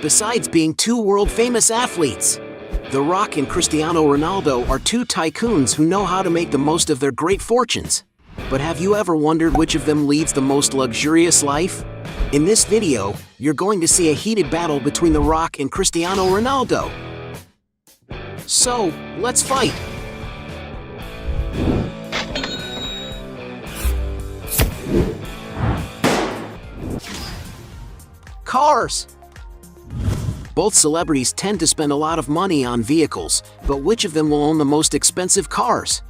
besides being two world-famous athletes. The Rock and Cristiano Ronaldo are two tycoons who know how to make the most of their great fortunes. But have you ever wondered which of them leads the most luxurious life? In this video, you're going to see a heated battle between The Rock and Cristiano Ronaldo. So, let's fight! Cars! Both celebrities tend to spend a lot of money on vehicles, but which of them will own the most expensive cars?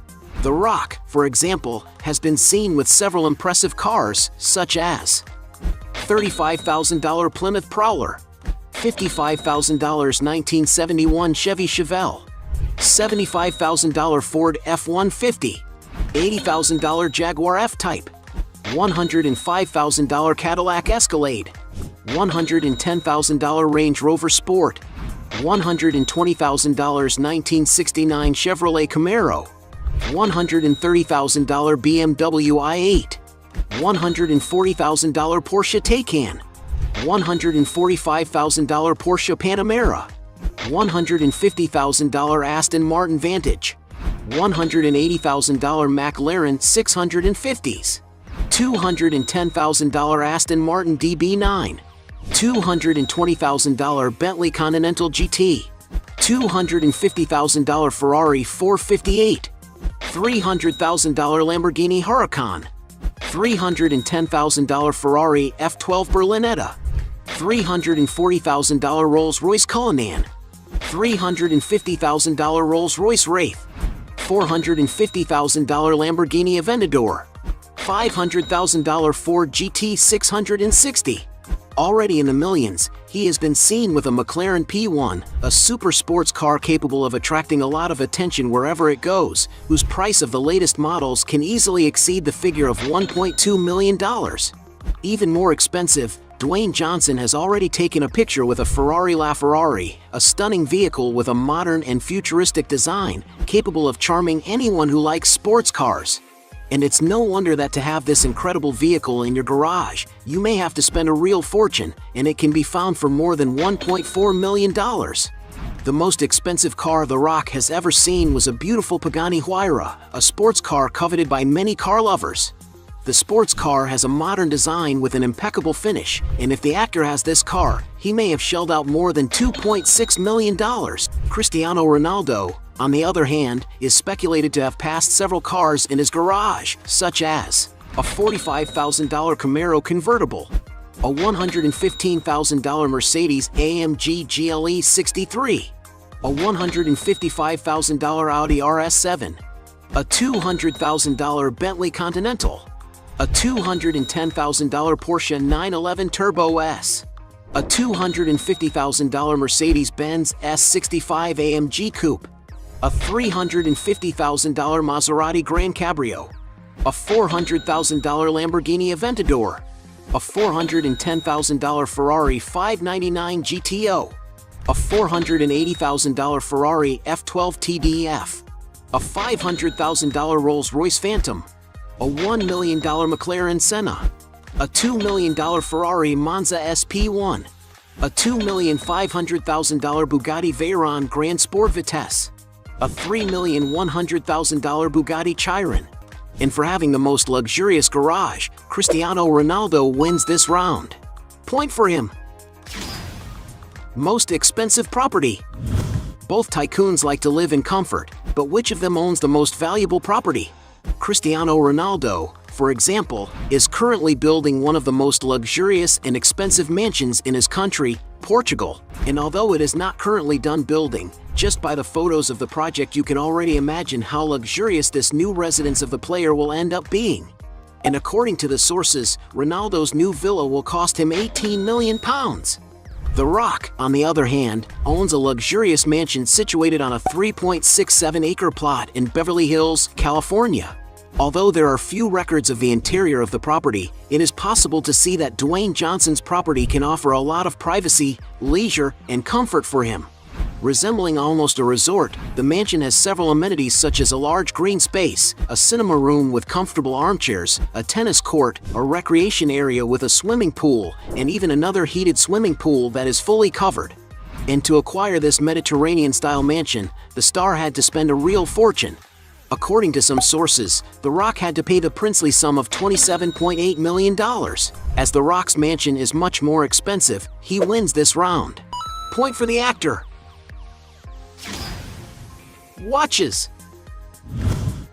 The Rock, for example, has been seen with several impressive cars, such as $35,000 Plymouth Prowler, $55,000 1971 Chevy Chevelle, $75,000 Ford F-150, $80,000 Jaguar F-Type, $105,000 Cadillac Escalade, $110,000 Range Rover Sport, $120,000 1969 Chevrolet Camaro, $130,000 BMW i8, $140,000 Porsche Taycan, $145,000 Porsche Panamera, $150,000 Aston Martin Vantage, $180,000 McLaren 650s, $210,000 Aston Martin DB9, $220,000 Bentley Continental GT, $250,000 Ferrari 458, $300,000 Lamborghini Huracan, $310,000 Ferrari F12 Berlinetta, $340,000 Rolls-Royce Cullinan, $350,000 Rolls-Royce Wraith, $450,000 Lamborghini Aventador, $500,000 Ford GT 660. Already in the millions, he has been seen with a McLaren P1, a super sports car capable of attracting a lot of attention wherever it goes, whose price of the latest models can easily exceed the figure of $1.2 million. Even more expensive, Dwayne Johnson has already taken a picture with a Ferrari LaFerrari, a stunning vehicle with a modern and futuristic design, capable of charming anyone who likes sports cars. And it's no wonder that to have this incredible vehicle in your garage, you may have to spend a real fortune, and it can be found for more than $1.4 million. The most expensive car The Rock has ever seen was a beautiful Pagani Huayra, a sports car coveted by many car lovers. The sports car has a modern design with an impeccable finish, and if the actor has this car, he may have shelled out more than $2.6 million. Cristiano Ronaldo, on the other hand, is speculated to have passed several cars in his garage, such as a $45,000 Camaro convertible, a $115,000 Mercedes-AMG GLE 63, a $155,000 Audi RS7, a $200,000 Bentley Continental, a $210,000 Porsche 911 Turbo S, a $250,000 Mercedes-Benz S65 AMG Coupe, a $350,000 Maserati Gran Cabrio, a $400,000 Lamborghini Aventador, a $410,000 Ferrari 599 GTO, a $480,000 Ferrari F12 TDF, a $500,000 Rolls-Royce Phantom, a $1 million McLaren Senna, a $2 million Ferrari Monza SP1, a $2,500,000 Bugatti Veyron Grand Sport Vitesse, a $3,100,000 Bugatti Chiron. And for having the most luxurious garage, Cristiano Ronaldo wins this round. Point for him. Most expensive property. Both tycoons like to live in comfort, but which of them owns the most valuable property? Cristiano Ronaldo, for example, is currently building one of the most luxurious and expensive mansions in his country, Portugal. And although it is not currently done building, just by the photos of the project you can already imagine how luxurious this new residence of the player will end up being. And according to the sources, Ronaldo's new villa will cost him £18 million. The Rock, on the other hand, owns a luxurious mansion situated on a 3.67-acre plot in Beverly Hills, California. Although there are few records of the interior of the property, it is possible to see that Dwayne Johnson's property can offer a lot of privacy, leisure, and comfort for him. Resembling almost a resort, the mansion has several amenities such as a large green space, a cinema room with comfortable armchairs, a tennis court, a recreation area with a swimming pool, and even another heated swimming pool that is fully covered. And to acquire this Mediterranean-style mansion, the star had to spend a real fortune. According to some sources, The Rock had to pay the princely sum of $27.8 million. As The Rock's mansion is much more expensive, he wins this round. Point for the actor. Watches.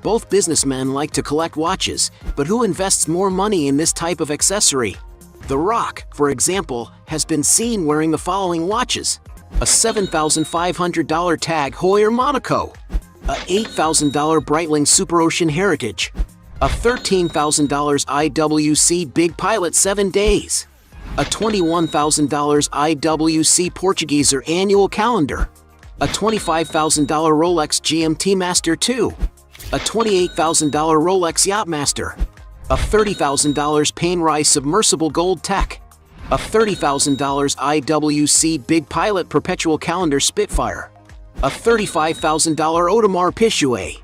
Both businessmen like to collect watches, but who invests more money in this type of accessory? The Rock, for example, has been seen wearing the following watches: a $7,500 Tag Heuer Monaco, a $8,000 Breitling Super Ocean Heritage, a $13,000 IWC Big Pilot 7 Days, a $21,000 IWC Portuguese Annual Calendar, a $25,000 Rolex GMT Master 2, a $28,000 Rolex Yachtmaster, a $30,000 Panerai Submersible Gold Tech, a $30,000 IWC Big Pilot Perpetual Calendar Spitfire, a $35,000 Audemars Piguet,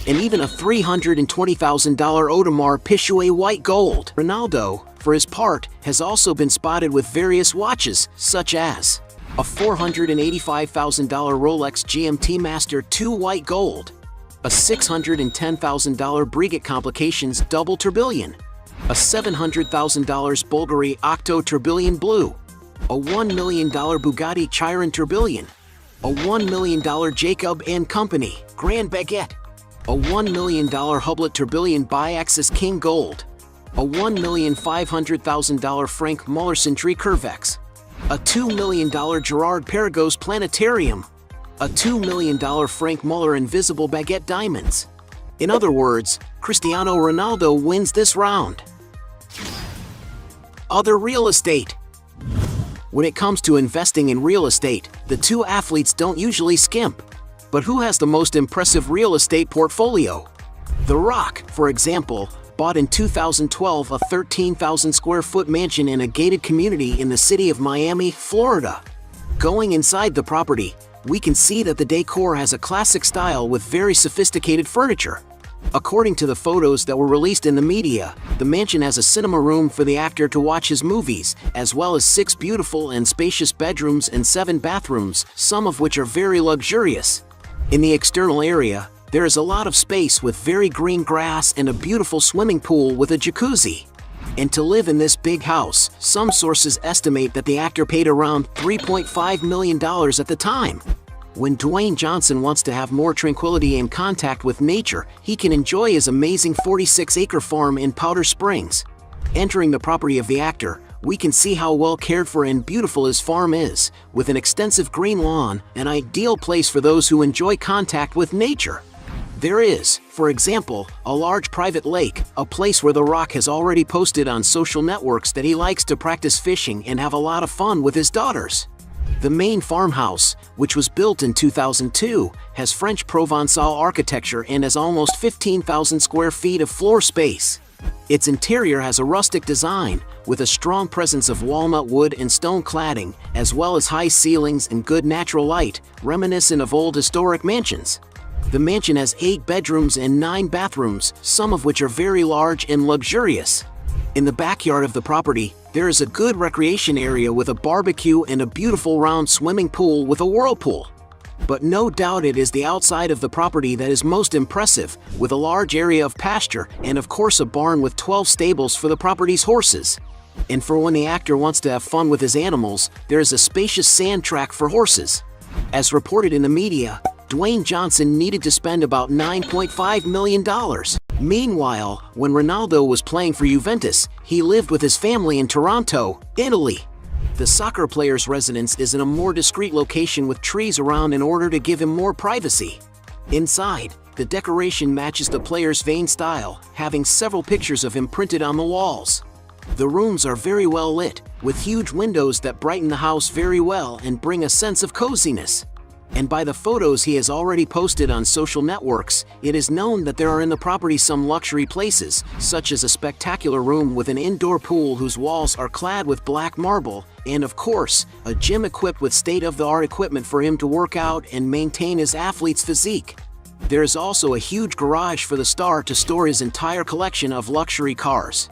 and even a $320,000 Audemars Piguet White Gold. Ronaldo, for his part, has also been spotted with various watches, such as a $485,000 Rolex GMT Master 2 White Gold, a $610,000 Breguet Complications Double Tourbillon, a $700,000 Bulgari Octo Tourbillon Blue, a $1 million Bugatti Chiron Tourbillon, a $1 million Jacob & Company Grand Baguette, a $1 million Hublot Tourbillon Biaxis King Gold, a $1,500,000 Frank Mullerson Tree Curvex, a $2 million Gerard Perregaux Planetarium, a $2 million Frank Muller Invisible Baguette Diamonds. In other words, Cristiano Ronaldo wins this round. Other real estate. When it comes to investing in real estate, the two athletes don't usually skimp. But who has the most impressive real estate portfolio? The Rock, for example, bought in 2012 a 13,000 square foot mansion in a gated community in the city of Miami, Florida. Going inside the property, we can see that the decor has a classic style with very sophisticated furniture. According to the photos that were released in the media, the mansion has a cinema room for the actor to watch his movies, as well as 6 beautiful and spacious bedrooms and 7 bathrooms, some of which are very luxurious. In the external area, there is a lot of space with very green grass and a beautiful swimming pool with a jacuzzi. And to live in this big house, some sources estimate that the actor paid around $3.5 million at the time. When Dwayne Johnson wants to have more tranquility and contact with nature, he can enjoy his amazing 46-acre farm in Powder Springs. Entering the property of the actor, we can see how well cared for and beautiful his farm is, with an extensive green lawn, an ideal place for those who enjoy contact with nature. There is, for example, a large private lake, a place where The Rock has already posted on social networks that he likes to practice fishing and have a lot of fun with his daughters. The main farmhouse, which was built in 2002, has French Provençal architecture and has almost 15,000 square feet of floor space. Its interior has a rustic design, with a strong presence of walnut wood and stone cladding, as well as high ceilings and good natural light, reminiscent of old historic mansions. The mansion has 8 bedrooms and 9 bathrooms, some of which are very large and luxurious. In the backyard of the property, there is a good recreation area with a barbecue and a beautiful round swimming pool with a whirlpool. But no doubt it is the outside of the property that is most impressive, with a large area of pasture and of course a barn with 12 stables for the property's horses. And for when the actor wants to have fun with his animals, there is a spacious sand track for horses. As reported in the media, Dwayne Johnson needed to spend about $9.5 million. Meanwhile, when Ronaldo was playing for Juventus, he lived with his family in Toronto, Italy. The soccer player's residence is in a more discreet location with trees around in order to give him more privacy. Inside, the decoration matches the player's vain style, having several pictures of him printed on the walls. The rooms are very well lit, with huge windows that brighten the house very well and bring a sense of coziness. And by the photos he has already posted on social networks, it is known that there are in the property some luxury places, such as a spectacular room with an indoor pool whose walls are clad with black marble, and of course, a gym equipped with state-of-the-art equipment for him to work out and maintain his athlete's physique. There is also a huge garage for the star to store his entire collection of luxury cars.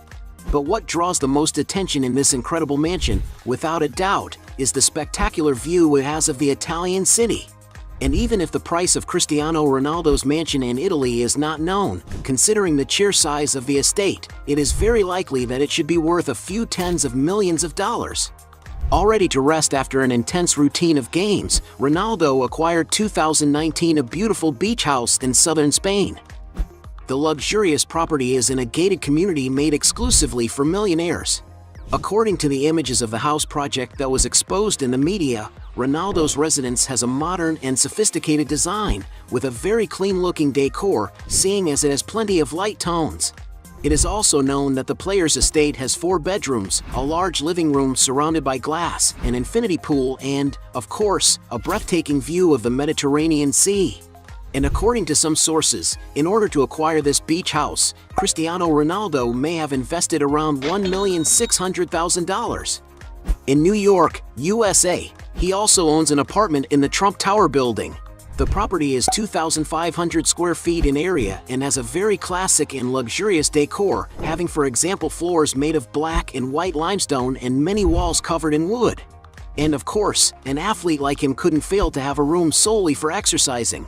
But what draws the most attention in this incredible mansion, without a doubt, is the spectacular view it has of the Italian city. And even if the price of Cristiano Ronaldo's mansion in Italy is not known, considering the sheer size of the estate, it is very likely that it should be worth a few tens of millions of dollars. All ready to rest after an intense routine of games, Ronaldo acquired 2019 a beautiful beach house in southern Spain. The luxurious property is in a gated community made exclusively for millionaires. According to the images of the house project that was exposed in the media, Ronaldo's residence has a modern and sophisticated design, with a very clean-looking decor, seeing as it has plenty of light tones. It is also known that the player's estate has 4 bedrooms, a large living room surrounded by glass, an infinity pool and, of course, a breathtaking view of the Mediterranean Sea. And according to some sources, in order to acquire this beach house, Cristiano Ronaldo may have invested around $1,600,000. In New York, USA, he also owns an apartment in the Trump Tower building. The property is 2,500 square feet in area and has a very classic and luxurious decor, having for example floors made of black and white limestone and many walls covered in wood. And of course, an athlete like him couldn't fail to have a room solely for exercising.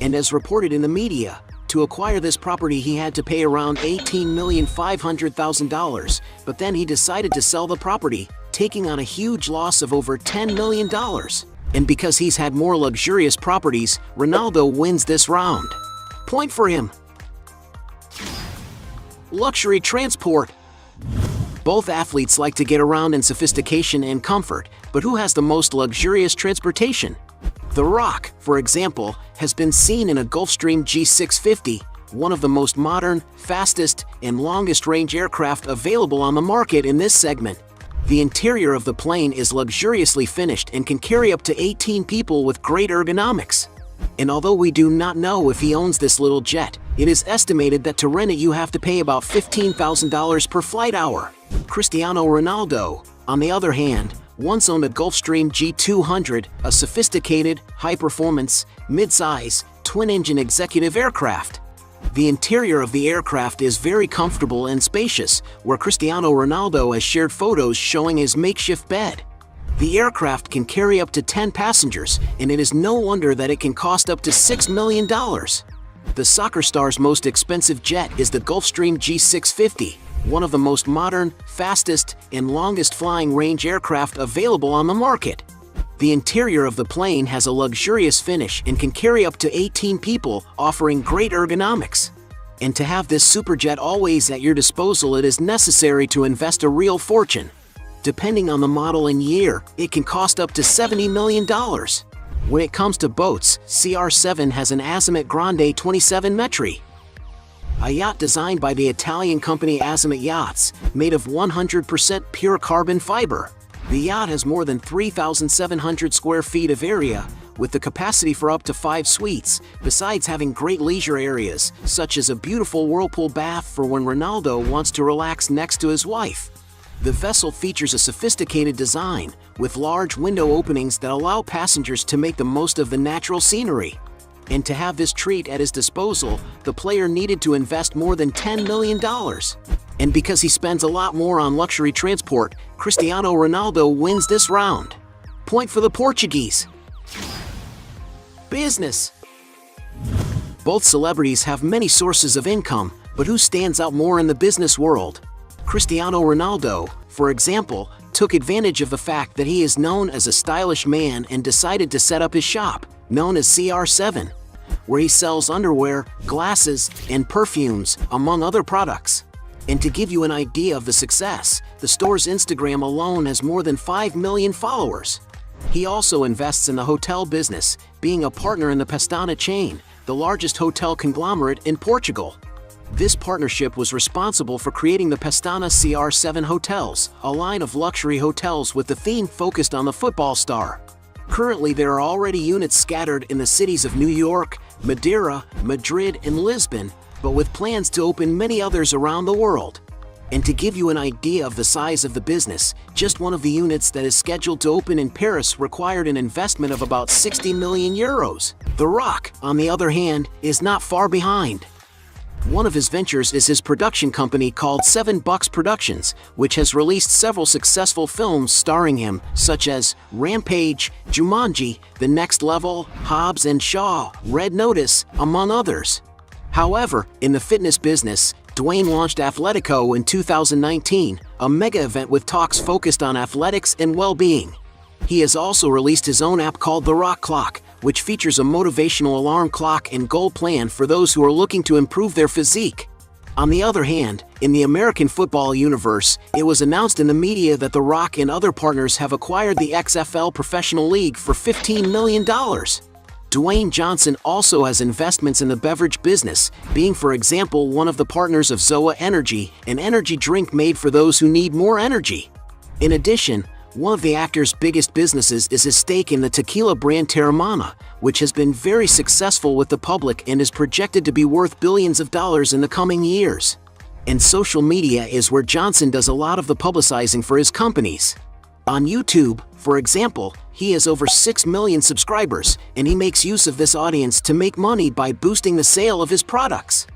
And as reported in the media, to acquire this property he had to pay around $18,500,000, but then he decided to sell the property, taking on a huge loss of over $10 million. And because he's had more luxurious properties, Ronaldo wins this round. Point for him. Luxury transport. Both athletes like to get around in sophistication and comfort, but who has the most luxurious transportation? The Rock, for example, has been seen in a Gulfstream G650, one of the most modern, fastest, and longest-range aircraft available on the market in this segment. The interior of the plane is luxuriously finished and can carry up to 18 people with great ergonomics. And although we do not know if he owns this little jet, it is estimated that to rent it you have to pay about $15,000 per flight hour. Cristiano Ronaldo, on the other hand, once owned a Gulfstream G200, a sophisticated, high-performance, mid-size, twin-engine executive aircraft. The interior of the aircraft is very comfortable and spacious, where Cristiano Ronaldo has shared photos showing his makeshift bed. The aircraft can carry up to 10 passengers, and it is no wonder that it can cost up to $6 million. The soccer star's most expensive jet is the Gulfstream G650, one of the most modern, fastest, and longest flying range aircraft available on the market. The interior of the plane has a luxurious finish and can carry up to 18 people, offering great ergonomics. And to have this superjet always at your disposal, it is necessary to invest a real fortune. Depending on the model and year, it can cost up to $70 million. When it comes to boats, CR7 has an Azimut Grande 27 metri, a yacht designed by the Italian company Azimut Yachts, made of 100% pure carbon fiber. The yacht has more than 3,700 square feet of area, with the capacity for up to 5 suites, besides having great leisure areas, such as a beautiful whirlpool bath for when Ronaldo wants to relax next to his wife. The vessel features a sophisticated design, with large window openings that allow passengers to make the most of the natural scenery. And to have this treat at his disposal, the player needed to invest more than $10 million. And because he spends a lot more on luxury transport, Cristiano Ronaldo wins this round. Point for the Portuguese. Business. Both celebrities have many sources of income, but who stands out more in the business world? Cristiano Ronaldo, for example, took advantage of the fact that he is known as a stylish man and decided to set up his shop, known as CR7, where he sells underwear, glasses, and perfumes, among other products. And to give you an idea of the success, the store's Instagram alone has more than 5 million followers. He also invests in the hotel business, being a partner in the Pestana chain, the largest hotel conglomerate in Portugal. This partnership was responsible for creating the Pestana CR7 hotels, a line of luxury hotels with the theme focused on the football star. Currently, there are already units scattered in the cities of New York, Madeira, Madrid, and Lisbon, but with plans to open many others around the world. And to give you an idea of the size of the business, just one of the units that is scheduled to open in Paris required an investment of about 60 million euros. The Rock, on the other hand, is not far behind. One of his ventures is his production company called $7 Productions, which has released several successful films starring him, such as Rampage, Jumanji, The Next Level, Hobbs and Shaw, Red Notice, among others. However, in the fitness business, Dwayne launched Athletico in 2019, a mega event with talks focused on athletics and well-being. He has also released his own app called The Rock Clock, which features a motivational alarm clock and goal plan for those who are looking to improve their physique. On the other hand, in the American football universe, it was announced in the media that The Rock and other partners have acquired the XFL Professional League for $15 million. Dwayne Johnson also has investments in the beverage business, being for example one of the partners of Zoa Energy, an energy drink made for those who need more energy. In addition, one of the actor's biggest businesses is his stake in the tequila brand Terramana, which has been very successful with the public and is projected to be worth billions of dollars in the coming years. And social media is where Johnson does a lot of the publicizing for his companies. On YouTube, for example, he has over 6 million subscribers, and he makes use of this audience to make money by boosting the sale of his products.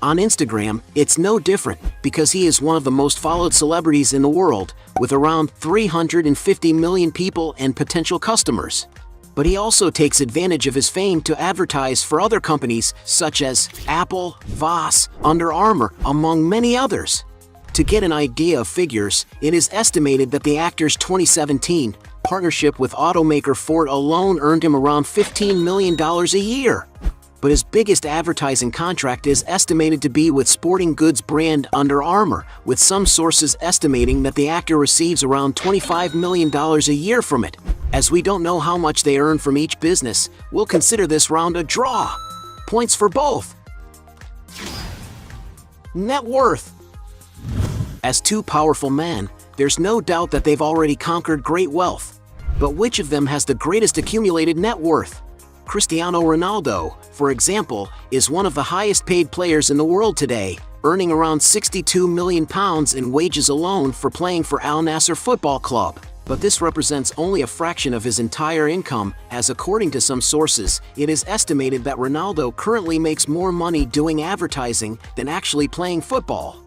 On Instagram, it's no different, because he is one of the most followed celebrities in the world, with around 350 million people and potential customers. But he also takes advantage of his fame to advertise for other companies such as Apple, Voss, Under Armour, among many others. To get an idea of figures, it is estimated that the actor's 2017 partnership with automaker Ford alone earned him around $15 million a year. But his biggest advertising contract is estimated to be with sporting goods brand Under Armour, with some sources estimating that the actor receives around $25 million a year from it. As we don't know how much they earn from each business, we'll consider this round a draw. Points for both. Net worth. As two powerful men, there's no doubt that they've already conquered great wealth. But which of them has the greatest accumulated net worth? Cristiano Ronaldo, for example, is one of the highest paid players in the world today, earning around £62 million in wages alone for playing for Al Nassr Football Club. But this represents only a fraction of his entire income, as according to some sources, it is estimated that Ronaldo currently makes more money doing advertising than actually playing football.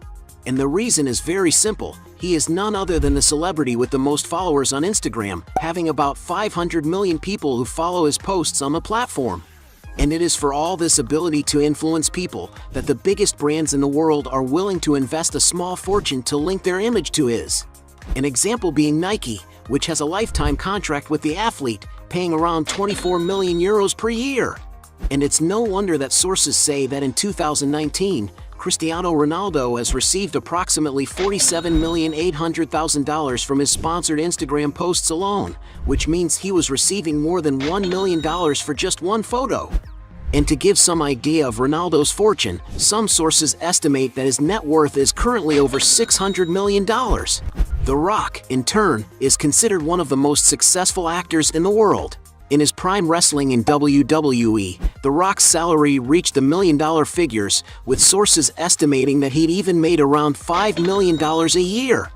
And the reason is very simple. He is none other than the celebrity with the most followers on Instagram, having about 500 million people who follow his posts on the platform. And it is for all this ability to influence people that the biggest brands in the world are willing to invest a small fortune to link their image to his. An example being Nike, which has a lifetime contract with the athlete, paying around 24 million euros per year. And it's no wonder that sources say that in 2019, Cristiano Ronaldo has received approximately $47,800,000 from his sponsored Instagram posts alone, which means he was receiving more than $1 million for just one photo. And to give some idea of Ronaldo's fortune, some sources estimate that his net worth is currently over $600 million. The Rock, in turn, is considered one of the most successful actors in the world. In his prime wrestling in WWE, The Rock's salary reached the million-dollar figures, with sources estimating that he'd even made around $5 million a year.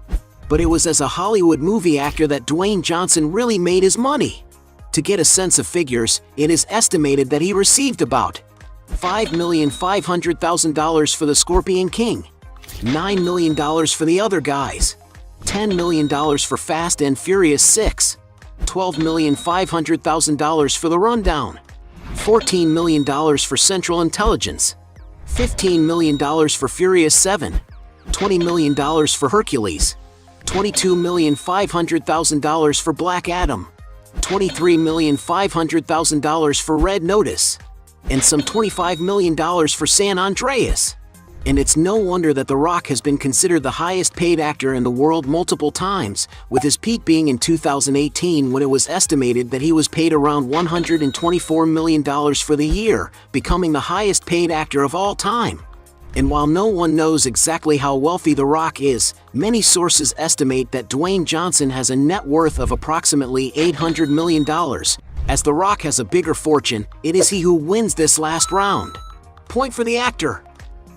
But it was as a Hollywood movie actor that Dwayne Johnson really made his money. To get a sense of figures, it is estimated that he received about $5,500,000 for the Scorpion King, $9 million for the other guys, $10 million for Fast and Furious 6, $12,500,000 for The Rundown, $14 million for Central Intelligence, $15 million for Furious 7, $20 million for Hercules, $22,500,000 for Black Adam, $23,500,000 for Red Notice, and some $25 million for San Andreas. And it's no wonder that The Rock has been considered the highest paid actor in the world multiple times, with his peak being in 2018 when it was estimated that he was paid around $124 million for the year, becoming the highest paid actor of all time. And while no one knows exactly how wealthy The Rock is, many sources estimate that Dwayne Johnson has a net worth of approximately $800 million. As The Rock has a bigger fortune, it is he who wins this last round. Point for the actor.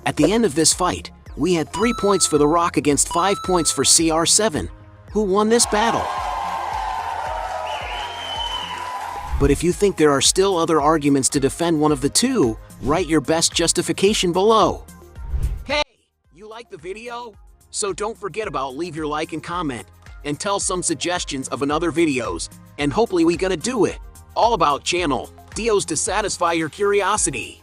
At the end of this fight, we had 3 points for The Rock against 5 points for CR7. Who won this battle? But if you think there are still other arguments to defend one of the two, write your best justification below. Hey, you like the video? So don't forget about leave your like and comment, and tell some suggestions of another videos, and hopefully we gonna do it. All about channel Dios to satisfy your curiosity.